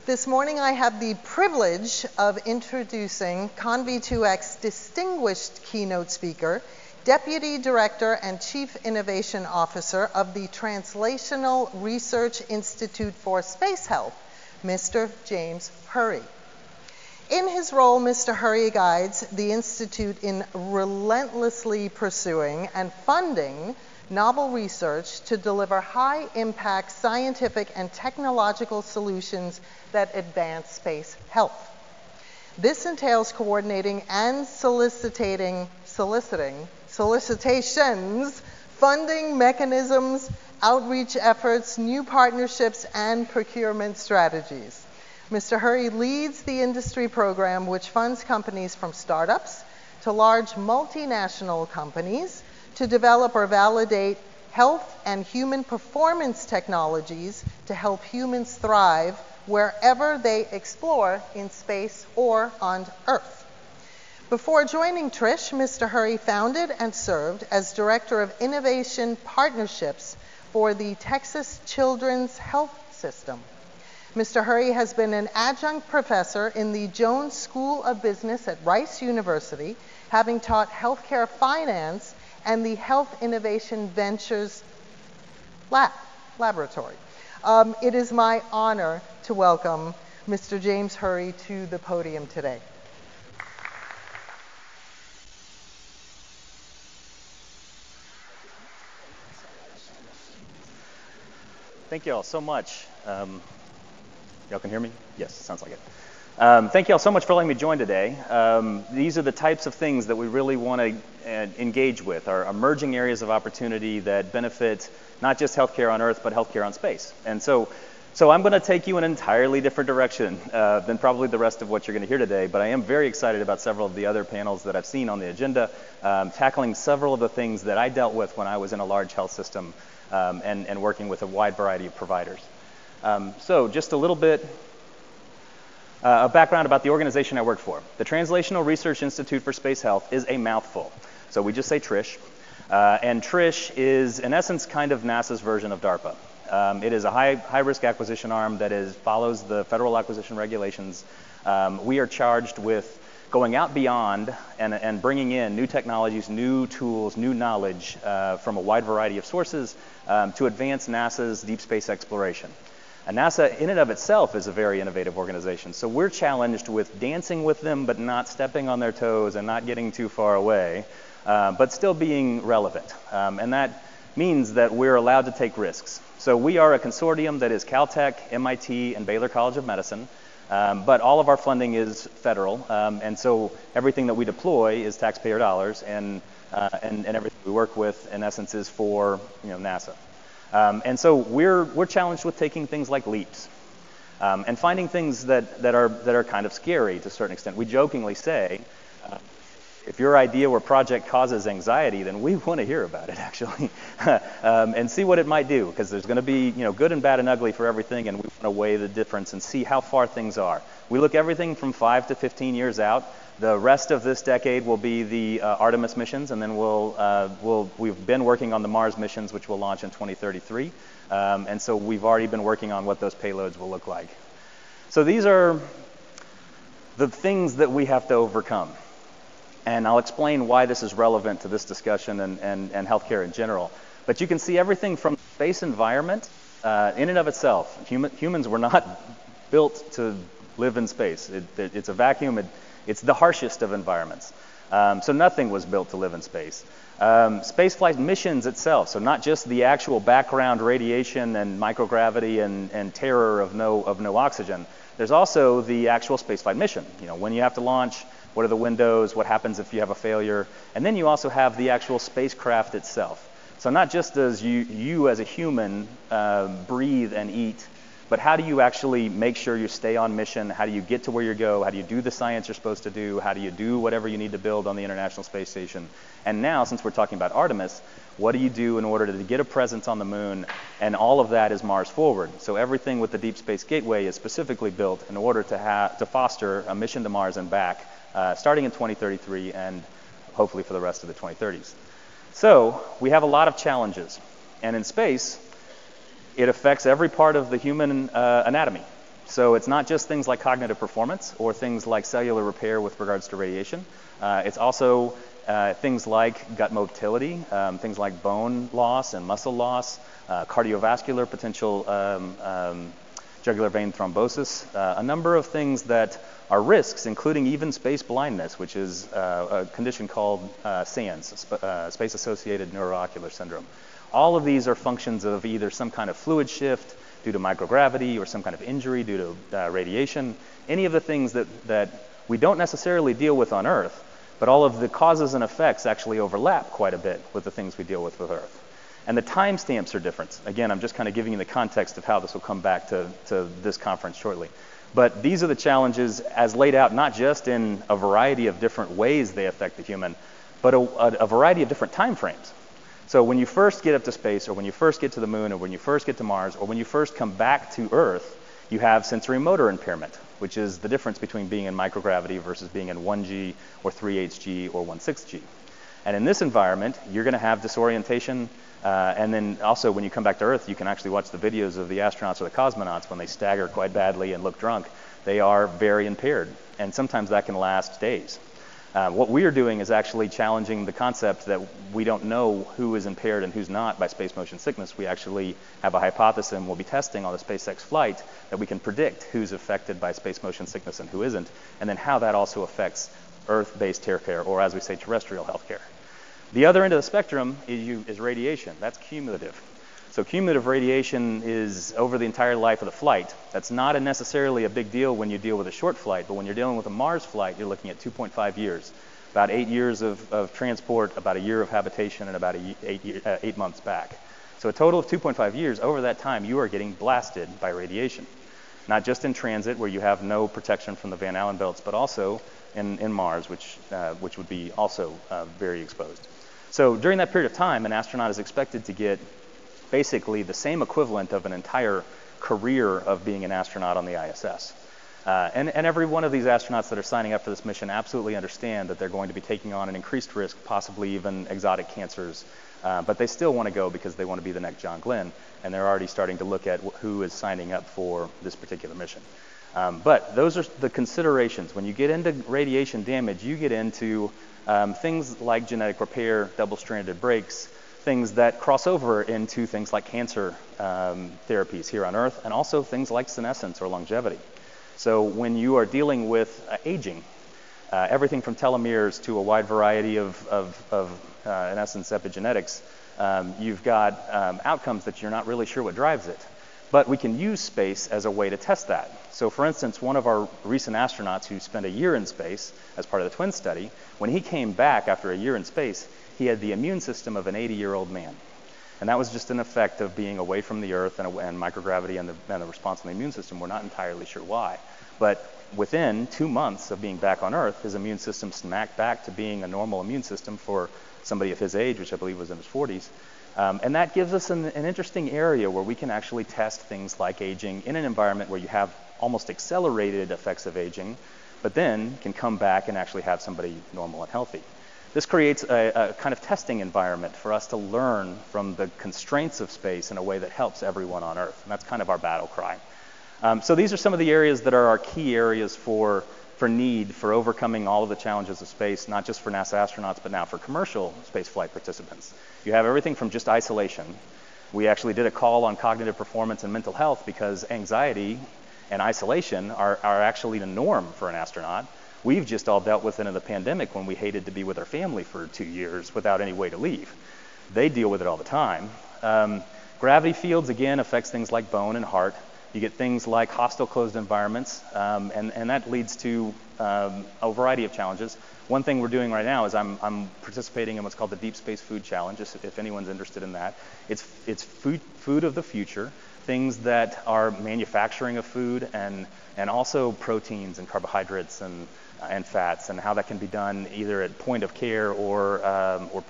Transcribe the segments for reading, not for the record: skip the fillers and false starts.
This morning I have the privilege of introducing Conv2X distinguished keynote speaker, Deputy Director and Chief Innovation Officer of the Translational Research Institute for Space Health, Mr. James Hury. In his role, Mr. Hury guides the Institute in relentlessly pursuing and funding novel research to deliver high-impact scientific and technological solutions that advance space health. This entails coordinating and solicitations, funding mechanisms, outreach efforts, new partnerships, and procurement strategies. Mr. Hury leads the industry program which funds companies from startups to large multinational companies to develop or validate health and human performance technologies to help humans thrive wherever they explore in space or on Earth. Before joining TRISH, Mr. Hury founded and served as Director of Innovation Partnerships for the Texas Children's Health System. Mr. Hury has been an adjunct professor in the Jones School of Business at Rice University, having taught healthcare finance and the Health Innovation Ventures Laboratory. It is my honor to welcome Mr. James Hury to the podium today. Thank you all so much. Y'all can hear me? Yes, sounds like it. Thank you all so much for letting me join today. These are the types of things that we really want to engage with, are emerging areas of opportunity that benefit not just healthcare on Earth, but healthcare on space. And so I'm going to take you in an entirely different direction than probably the rest of what you're going to hear today, but I am very excited about several of the other panels that I've seen on the agenda, tackling several of the things that I dealt with when I was in a large health system and working with a wide variety of providers. So just a little bit of background about the organization I work for. The Translational Research Institute for Space Health is a mouthful. So we just say TRISH. And TRISH is, in essence, kind of NASA's version of DARPA. It is a high-risk acquisition arm that follows the federal acquisition regulations. We are charged with going out beyond and bringing in new technologies, new tools, new knowledge from a wide variety of sources to advance NASA's deep space exploration. And NASA, in and of itself, is a very innovative organization. So we're challenged with dancing with them, but not stepping on their toes and not getting too far away, but still being relevant. And that means that we're allowed to take risks. So we are a consortium that is Caltech, MIT, and Baylor College of Medicine, but all of our funding is federal, and so everything that we deploy is taxpayer dollars, and everything we work with, in essence, is for NASA. And so we're challenged with taking things like leaps and finding things that are kind of scary to a certain extent. We jokingly say, if your idea or project causes anxiety, then we want to hear about it, actually, and see what it might do, because there's going to be good and bad and ugly for everything, and we want to weigh the difference and see how far things are. We look everything from 5 to 15 years out. The rest of this decade will be the Artemis missions, and then we've been working on the Mars missions, which will launch in 2033, and so we've already been working on what those payloads will look like. So these are the things that we have to overcome. And I'll explain why this is relevant to this discussion and healthcare in general. But you can see everything from the space environment in and of itself. Humans were not built to live in space. It's a vacuum. It's the harshest of environments. So nothing was built to live in space. Spaceflight missions itself, so not just the actual background radiation and microgravity and terror of no oxygen. There's also the actual spaceflight mission. When you have to launch, what are the windows, what happens if you have a failure, and then you also have the actual spacecraft itself. So not just does you as a human breathe and eat, but how do you actually make sure you stay on mission? How do you get to where you go? How do you do the science you're supposed to do? How do you do whatever you need to build on the International Space Station? And now, since we're talking about Artemis, what do you do in order to get a presence on the moon? And all of that is Mars forward. So everything with the Deep Space Gateway is specifically built in order to foster a mission to Mars and back, starting in 2033 and hopefully for the rest of the 2030s. So we have a lot of challenges. And in space, it affects every part of the human anatomy. So it's not just things like cognitive performance or things like cellular repair with regards to radiation. It's also things like gut motility, things like bone loss and muscle loss, cardiovascular potential jugular vein thrombosis, a number of things that are risks, including even space blindness, which is a condition called SANS, space-associated neuroocular syndrome. All of these are functions of either some kind of fluid shift due to microgravity or some kind of injury due to radiation, any of the things that we don't necessarily deal with on Earth, but all of the causes and effects actually overlap quite a bit with the things we deal with Earth. And the timestamps are different. Again, I'm just kind of giving you the context of how this will come back to this conference shortly. But these are the challenges as laid out, not just in a variety of different ways they affect the human, but a variety of different time frames. So when you first get up to space, or when you first get to the moon, or when you first get to Mars, or when you first come back to Earth, you have sensory motor impairment, which is the difference between being in microgravity versus being in 1G or 3Hg or 1/6G. And in this environment, you're going to have disorientation. And then also when you come back to Earth, you can actually watch the videos of the astronauts or the cosmonauts when they stagger quite badly and look drunk. They are very impaired, and sometimes that can last days. What we are doing is actually challenging the concept that we don't know who is impaired and who's not by space motion sickness. We actually have a hypothesis, and we'll be testing on the SpaceX flight that we can predict who's affected by space motion sickness and who isn't, and then how that also affects Earth-based care, or as we say, terrestrial healthcare. The other end of the spectrum is radiation. That's cumulative. So cumulative radiation is over the entire life of the flight. That's not necessarily a big deal when you deal with a short flight, but when you're dealing with a Mars flight, you're looking at 2.5 years. About 8 years of transport, about a year of habitation, and about 8 months back. So a total of 2.5 years. Over that time, you are getting blasted by radiation. Not just in transit, where you have no protection from the Van Allen belts, but also in Mars, which would be also very exposed. So during that period of time, an astronaut is expected to get basically the same equivalent of an entire career of being an astronaut on the ISS. And every one of these astronauts that are signing up for this mission absolutely understand that they're going to be taking on an increased risk, possibly even exotic cancers, but they still want to go because they want to be the next John Glenn, and they're already starting to look at who is signing up for this particular mission. But those are the considerations. When you get into radiation damage, you get into things like genetic repair, double-stranded breaks, things that cross over into things like cancer therapies here on Earth, and also things like senescence or longevity. So when you are dealing with aging, everything from telomeres to a wide variety of in essence, epigenetics, you've got outcomes that you're not really sure what drives it. But we can use space as a way to test that. So for instance, one of our recent astronauts who spent a year in space as part of the twin study, when he came back after a year in space, he had the immune system of an 80-year-old man. And that was just an effect of being away from the Earth and microgravity and the response of the immune system. We're not entirely sure why. But within 2 months of being back on Earth, his immune system smacked back to being a normal immune system for somebody of his age, which I believe was in his 40s. And that gives us an interesting area where we can actually test things like aging in an environment where you have almost accelerated effects of aging, but then can come back and actually have somebody normal and healthy. This creates a kind of testing environment for us to learn from the constraints of space in a way that helps everyone on Earth. And that's kind of our battle cry. So these are some of the areas that are our key areas for need for overcoming all of the challenges of space, not just for NASA astronauts, but now for commercial spaceflight participants. You have everything from just isolation. We actually did a call on cognitive performance and mental health because anxiety and isolation are actually the norm for an astronaut. We've just all dealt with it in the pandemic when we hated to be with our family for 2 years without any way to leave. They deal with it all the time. Gravity fields, again, affects things like bone and heart. You get things like hostile closed environments, and that leads to a variety of challenges. One thing we're doing right now is I'm participating in what's called the Deep Space Food Challenge, if anyone's interested in that. It's food of the future, things that are manufacturing of food and also proteins and carbohydrates and fats, and how that can be done either at point of care or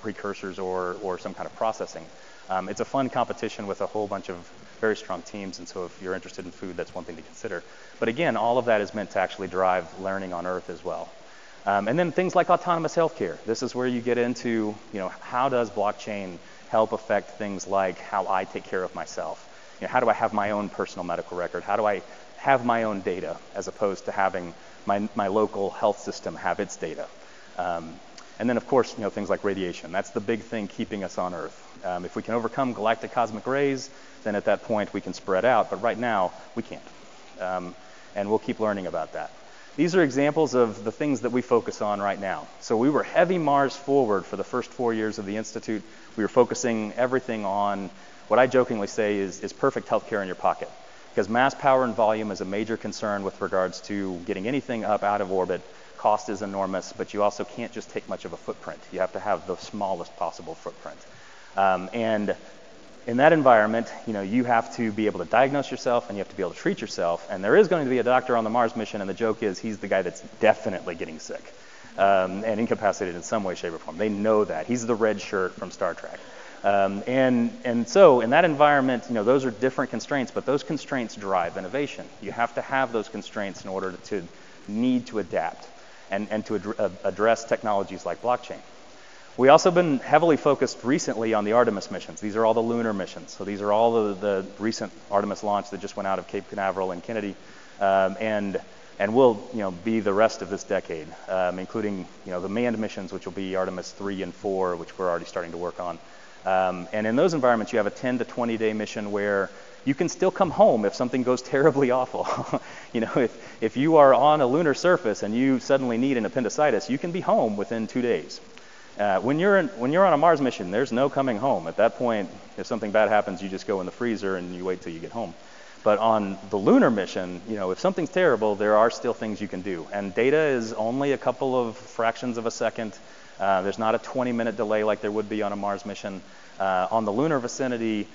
precursors or some kind of processing. It's a fun competition with a whole bunch of very strong teams, and so if you're interested in food, that's one thing to consider. But again, all of that is meant to actually drive learning on Earth as well. And then things like autonomous healthcare. This is where you get into, how does blockchain help affect things like how I take care of myself? How do I have my own personal medical record? How do I have my own data as opposed to having my local health system have its data. And then, of course, things like radiation. That's the big thing keeping us on Earth. If we can overcome galactic cosmic rays, then at that point we can spread out. But right now, we can't. And we'll keep learning about that. These are examples of the things that we focus on right now. So we were heavy Mars forward for the first 4 years of the Institute. We were focusing everything on what I jokingly say is perfect healthcare in your pocket. Because mass, power, and volume is a major concern with regards to getting anything up out of orbit. Cost is enormous, but you also can't just take much of a footprint. You have to have the smallest possible footprint. And in that environment, you have to be able to diagnose yourself and you have to be able to treat yourself. And there is going to be a doctor on the Mars mission, and the joke is he's the guy that's definitely getting sick and incapacitated in some way, shape, or form. They know that. He's the red shirt from Star Trek. And so in that environment, those are different constraints, but those constraints drive innovation. You have to have those constraints in order to need to adapt and to address technologies like blockchain. We also been heavily focused recently on the Artemis missions. These are all the lunar missions. So these are all the recent Artemis launch that just went out of Cape Canaveral and Kennedy, and will be the rest of this decade, including the manned missions, which will be Artemis 3 and 4, which we're already starting to work on. And in those environments, you have a 10 to 20 day mission where you can still come home if something goes terribly awful. If you are on a lunar surface and you suddenly need an appendicitis, you can be home within 2 days. When you're on a Mars mission, there's no coming home. At that point, if something bad happens, you just go in the freezer and you wait till you get home. But on the lunar mission, if something's terrible, there are still things you can do. And data is only a couple of fractions of a second. There's not a 20-minute delay like there would be on a Mars mission. On the lunar vicinity,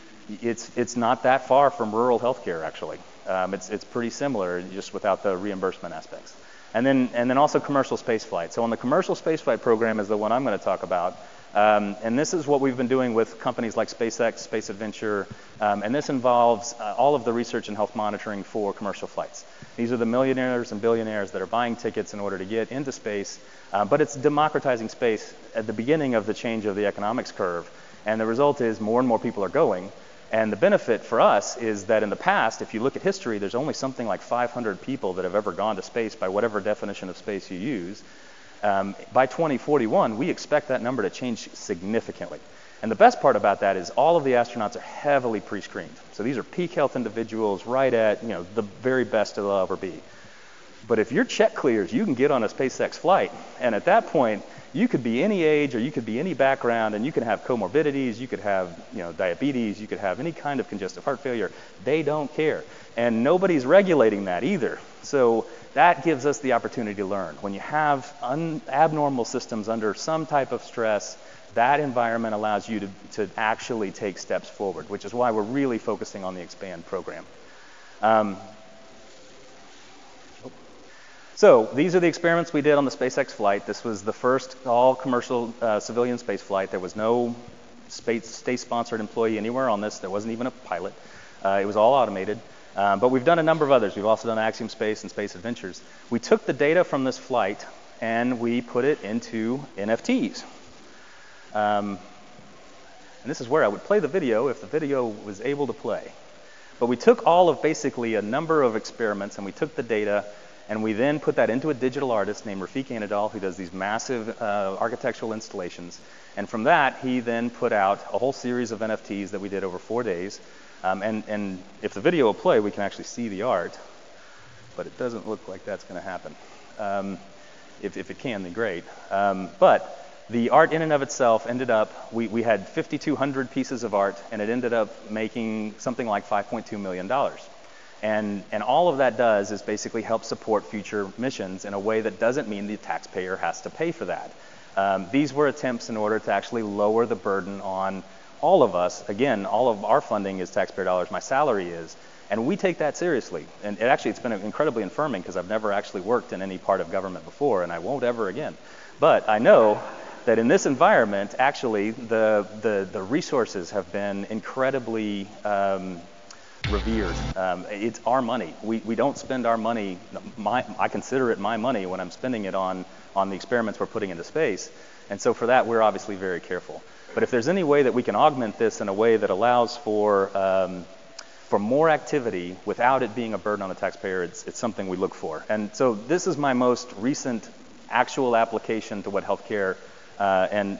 it's not that far from rural healthcare, actually. It's pretty similar, just without the reimbursement aspects. And then also commercial spaceflight. So on the commercial spaceflight program is the one I'm going to talk about. And this is what we've been doing with companies like SpaceX, Space Adventure, and this involves all of the research and health monitoring for commercial flights. These are the millionaires and billionaires that are buying tickets in order to get into space, but it's democratizing space at the beginning of the change of the economics curve. And the result is more and more people are going. And the benefit for us is that in the past, if you look at history, there's only something like 500 people that have ever gone to space by whatever definition of space you use. By 2041, we expect that number to change significantly. And the best part about that is all of the astronauts are heavily pre-screened. So these are peak health individuals right at the very best they'll ever be. But if your check clears, you can get on a SpaceX flight. And at that point, you could be any age or you could be any background, and you can have comorbidities, you could have diabetes, you could have any kind of congestive heart failure. They don't care. And nobody's regulating that either. So that gives us the opportunity to learn. When you have abnormal systems under some type of stress, that environment allows you to actually take steps forward, which is why we're really focusing on the EXPAND program. So these are the experiments we did on the SpaceX flight. This was the first all-commercial civilian space flight. There was no state-sponsored employee anywhere on this. There wasn't even a pilot. It was all automated. But we've done a number of others. We've also done Axiom Space and Space Adventures. We took the data from this flight and we put it into NFTs. And this is where I would play the video if the video was able to play. But we took all of basically a number of experiments and we took the data and we then put that into a digital artist named Rafik Anadol, who does these massive architectural installations. And from that, he then put out a whole series of NFTs that we did over 4 days. And if the video will play, we can actually see the art. But it doesn't look like that's going to happen. If it can, then great. But the art in and of itself ended up, we had 5,200 pieces of art, and it ended up making something like $5.2 million. And all of that does is basically help support future missions in a way that doesn't mean the taxpayer has to pay for that. These were attempts in order to actually lower the burden on all of us. Again, all of our funding is taxpayer dollars. My salary is. And we take that seriously. And it's been incredibly affirming because I've never actually worked in any part of government before, and I won't ever again. But I know that in this environment, actually, the resources have been incredibly revered. It's our money. We don't spend our money. I consider it my money when I'm spending it on the experiments we're putting into space. And so for that, we're obviously very careful. But if there's any way that we can augment this in a way that allows for for more activity without it being a burden on the taxpayer, it's something we look for. And so this is my most recent actual application to what healthcare and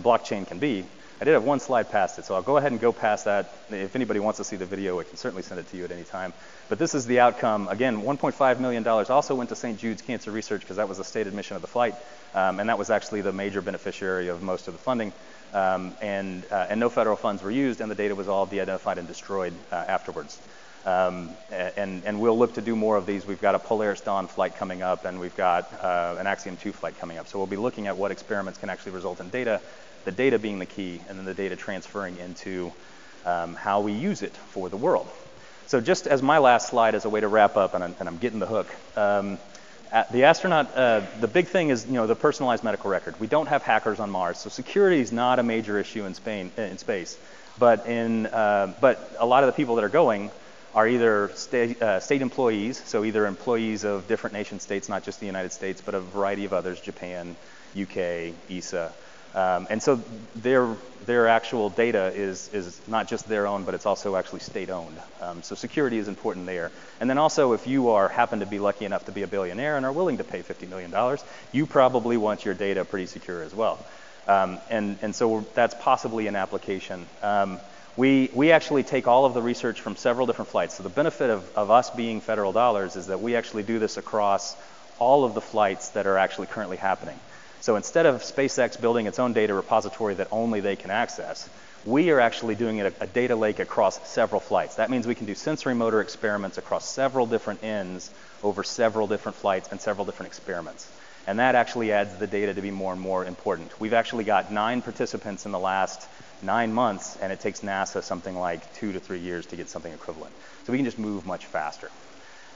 blockchain can be. I did have one slide past it, so I'll go ahead and go past that. If anybody wants to see the video, I can certainly send it to you at any time. But this is the outcome. Again, $1.5 million also went to St. Jude's Cancer Research because that was the stated mission of the flight, and that was actually the major beneficiary of most of the funding. And no federal funds were used, and the data was all de-identified and destroyed afterwards. And we'll look to do more of these. We've got a Polaris Dawn flight coming up, and we've got an Axiom 2 flight coming up. So we'll be looking at what experiments can actually result in data, the data being the key, and then the data transferring into how we use it for the world. So just as my last slide as a way to wrap up, and I'm getting the hook, the astronaut, the big thing is, the personalized medical record. We don't have hackers on Mars, so security is not a major issue in space. But a lot of the people that are going are either state employees, so either employees of different nation states, not just the United States, but a variety of others, Japan, UK, ESA. And so their actual data is not just their own, but it's also actually state-owned. So security is important there. And then also, if you happen to be lucky enough to be a billionaire and are willing to pay $50 million, you probably want your data pretty secure as well. And so that's possibly an application. We actually take all of the research from several different flights. So the benefit of us being federal dollars is that we actually do this across all of the flights that are actually currently happening. So instead of SpaceX building its own data repository that only they can access, we are actually doing a data lake across several flights. That means we can do sensory motor experiments across several different ends over several different flights and several different experiments. And that actually adds the data to be more and more important. We've actually got 9 participants in the last 9 months, and it takes NASA something like 2 to 3 years to get something equivalent. So we can just move much faster.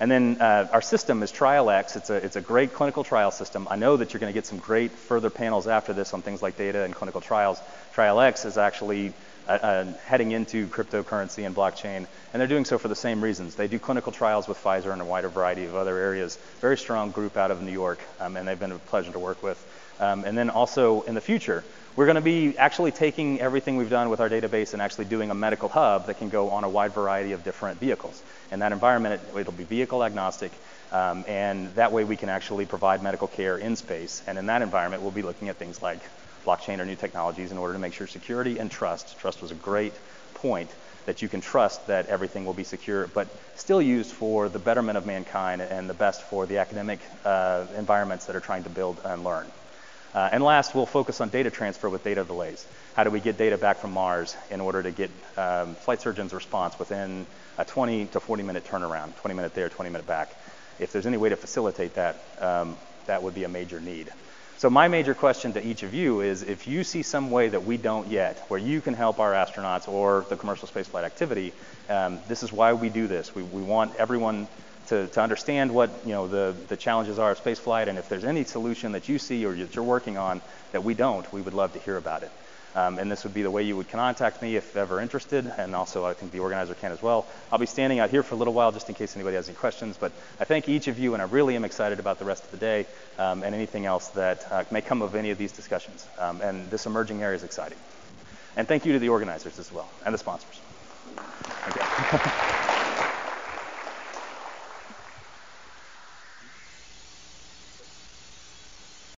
And then our system is TrialX. It's a great clinical trial system. I know that you're going to get some great further panels after this on things like data and clinical trials. TrialX is actually heading into cryptocurrency and blockchain, and they're doing so for the same reasons. They do clinical trials with Pfizer and a wider variety of other areas. Very strong group out of New York, and they've been a pleasure to work with. And then also in the future, we're going to be actually taking everything we've done with our database and actually doing a medical hub that can go on a wide variety of different vehicles. In that environment, it'll be vehicle agnostic, and that way we can actually provide medical care in space. And in that environment, we'll be looking at things like blockchain or new technologies in order to make sure security and trust. Trust was a great point, that you can trust that everything will be secure, but still used for the betterment of mankind and the best for the academic environments that are trying to build and learn. And last, we'll focus on data transfer with data delays. How do we get data back from Mars in order to get flight surgeons' response within a 20 to 40-minute turnaround, 20-minute there, 20-minute back? If there's any way to facilitate that, that would be a major need. So my major question to each of you is, if you see some way that we don't yet, where you can help our astronauts or the commercial spaceflight activity, this is why we do this. We want everyone to understand what the challenges are of spaceflight, and if there's any solution that you see or that you're working on that we don't, we would love to hear about it. And this would be the way you would contact me if ever interested, and also I think the organizer can as well. I'll be standing out here for a little while just in case anybody has any questions, but I thank each of you, and I really am excited about the rest of the day and anything else that may come of any of these discussions. And this emerging area is exciting. And thank you to the organizers as well, and the sponsors. Okay.